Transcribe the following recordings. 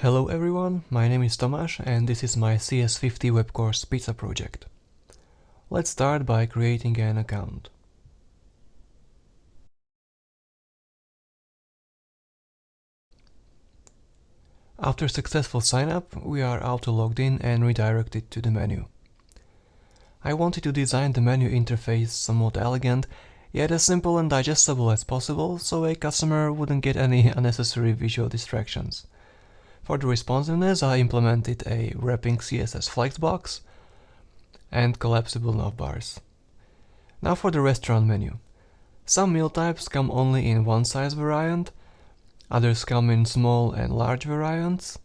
Hello everyone, my name is Tomasz and this is my cs50 web course pizza project. Let's start by creating an account. After successful sign-up, we are auto-logged in and redirected to the menu. I wanted to design the menu interface somewhat elegant, yet as simple and digestible as possible, so a customer wouldn't get any unnecessary visual distractions. For the responsiveness, I implemented a wrapping CSS flexbox and collapsible navbars. Now for the restaurant menu. Some meal types come only in one size variant, others come in small and large variants,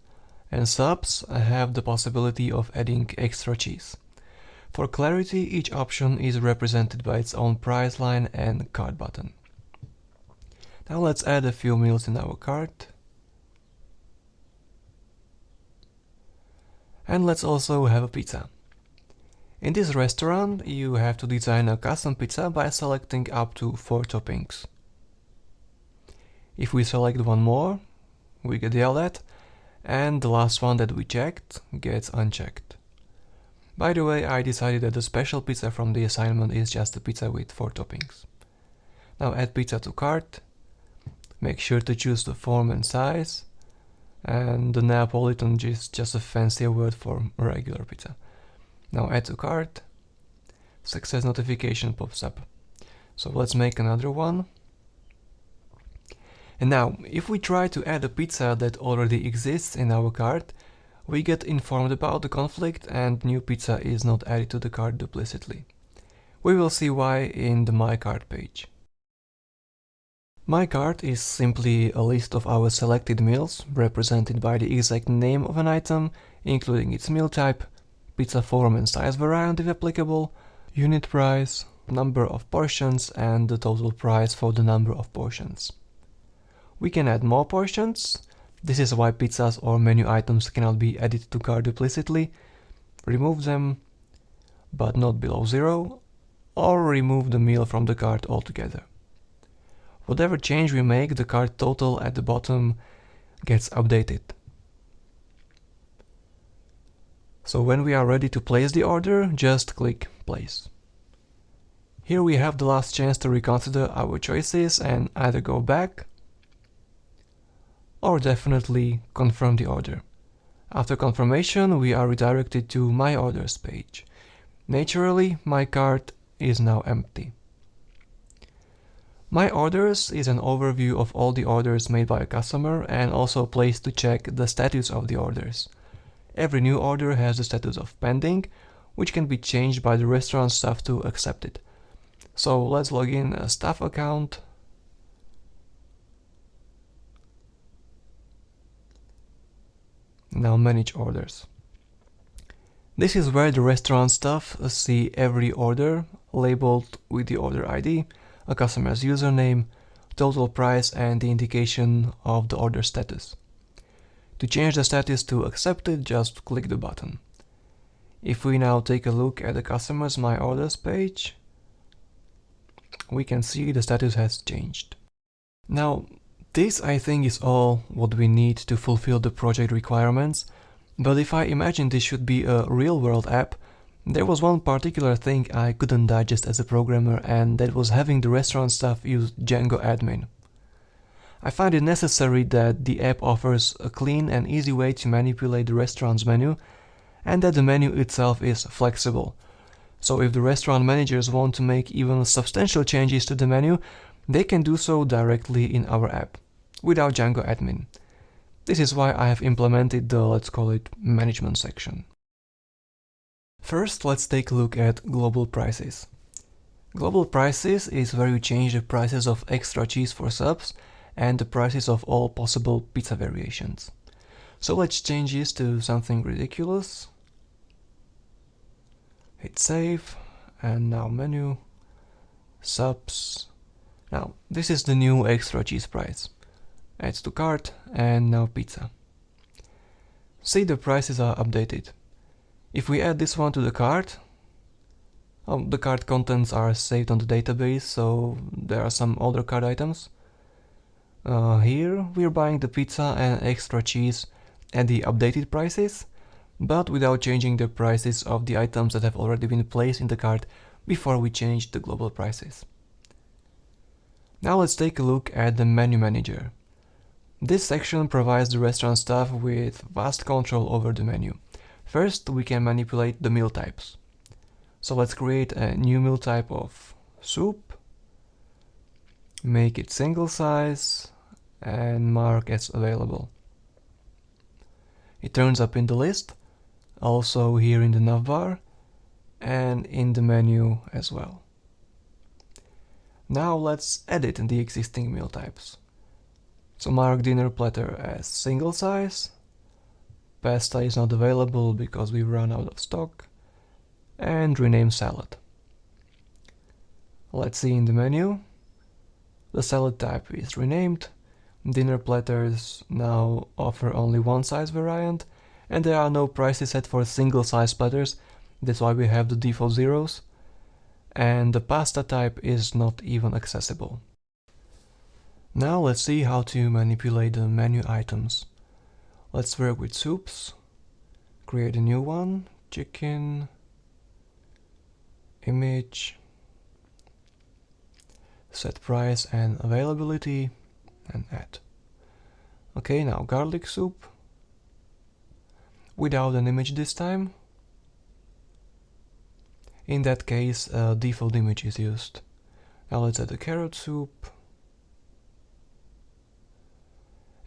and subs have the possibility of adding extra cheese. For clarity, each option is represented by its own price line and cart button. Now let's add a few meals in our cart. And let's also have a pizza. In this restaurant, you have to design a custom pizza by selecting up to 4 toppings. If we select one more, we get yelled at, and the last one that we checked gets unchecked. By the way, I decided that the special pizza from the assignment is just a pizza with 4 toppings. Now add pizza to cart, make sure to choose the form and size, and the Neapolitan is just a fancier word for regular pizza. Now add to cart, success notification pops up. So let's make another one. And now, if we try to add a pizza that already exists in our cart, we get informed about the conflict and new pizza is not added to the cart duplicitly. We will see why in the My Cart page. My Cart is simply a list of our selected meals, represented by the exact name of an item, including its meal type, pizza form and size variant if applicable, unit price, number of portions, and the total price for the number of portions. We can add more portions. This is why pizzas or menu items cannot be added to cart duplicitly. Remove them, but not below 0, or remove the meal from the cart altogether. Whatever change we make, the cart total at the bottom gets updated. So when we are ready to place the order, just click Place. Here we have the last chance to reconsider our choices and either go back or definitely confirm the order. After confirmation, we are redirected to My Orders page. Naturally, my cart is now empty. My Orders is an overview of all the orders made by a customer and also a place to check the status of the orders. Every new order has the status of pending, which can be changed by the restaurant staff to accept it. So let's log in a staff account. Now manage orders. This is where the restaurant staff see every order labeled with the order ID, a customer's username, total price and the indication of the order status. To change the status to accepted, just click the button. If we now take a look at the customer's My Orders page, we can see the status has changed. Now, this I think is all what we need to fulfill the project requirements, but if I imagine this should be a real-world app, there was one particular thing I couldn't digest as a programmer, and that was having the restaurant staff use Django admin. I find it necessary that the app offers a clean and easy way to manipulate the restaurant's menu, and that the menu itself is flexible. So if the restaurant managers want to make even substantial changes to the menu, they can do so directly in our app, without Django admin. This is why I have implemented the, let's call it, management section. First, let's take a look at global prices. Global prices is where you change the prices of extra cheese for subs and the prices of all possible pizza variations. So let's change this to something ridiculous. Hit save, and now menu, subs. Now, this is the new extra cheese price. Add to cart, and now pizza. See, the prices are updated. If we add this one to the cart, the cart contents are saved on the database, so there are some older cart items. Here we're buying the pizza and extra cheese add the updated prices, but without changing the prices of the items that have already been placed in the cart before we change the global prices. Now let's take a look at the menu manager. This section provides the restaurant staff with vast control over the menu. First, we can manipulate the meal types. So let's create a new meal type of soup, make it single size, and mark as available. It turns up in the list, also here in the navbar, and in the menu as well. Now let's edit the existing meal types. So mark dinner platter as single size, pasta is not available because we've run out of stock, and rename salad. Let's see in the menu. The salad type is renamed, dinner platters now offer only one size variant, and there are no prices set for single size platters, that's why we have the default zeros, and the pasta type is not even accessible. Now let's see how to manipulate the menu items. Let's work with soups, create a new one, chicken, image, set price and availability, and add. Okay, now garlic soup, without an image this time. In that case, a default image is used. Now let's add the carrot soup.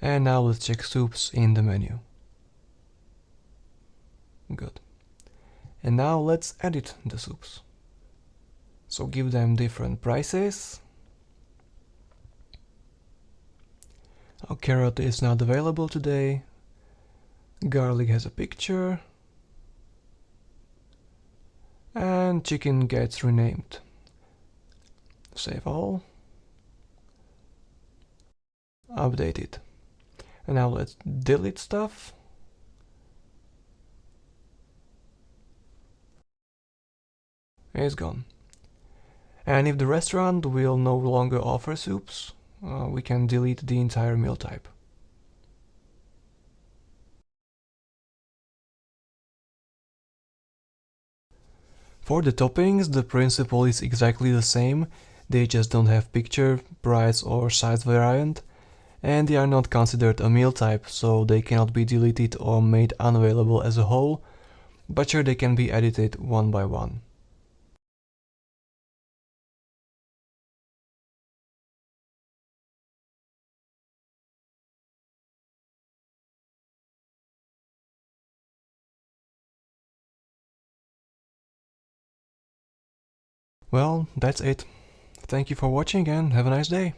And now let's check soups in the menu. Good. And now let's edit the soups. So give them different prices. Now carrot is not available today. Garlic has a picture. And chicken gets renamed. Save all. Update it. And now let's delete stuff. It's gone. And if the restaurant will no longer offer soups, we can delete the entire meal type. For the toppings, the principle is exactly the same, they just don't have picture, price or size variant, and they are not considered a meal type, so they cannot be deleted or made unavailable as a whole, but sure they can be edited one by one. Well, that's it. Thank you for watching and have a nice day.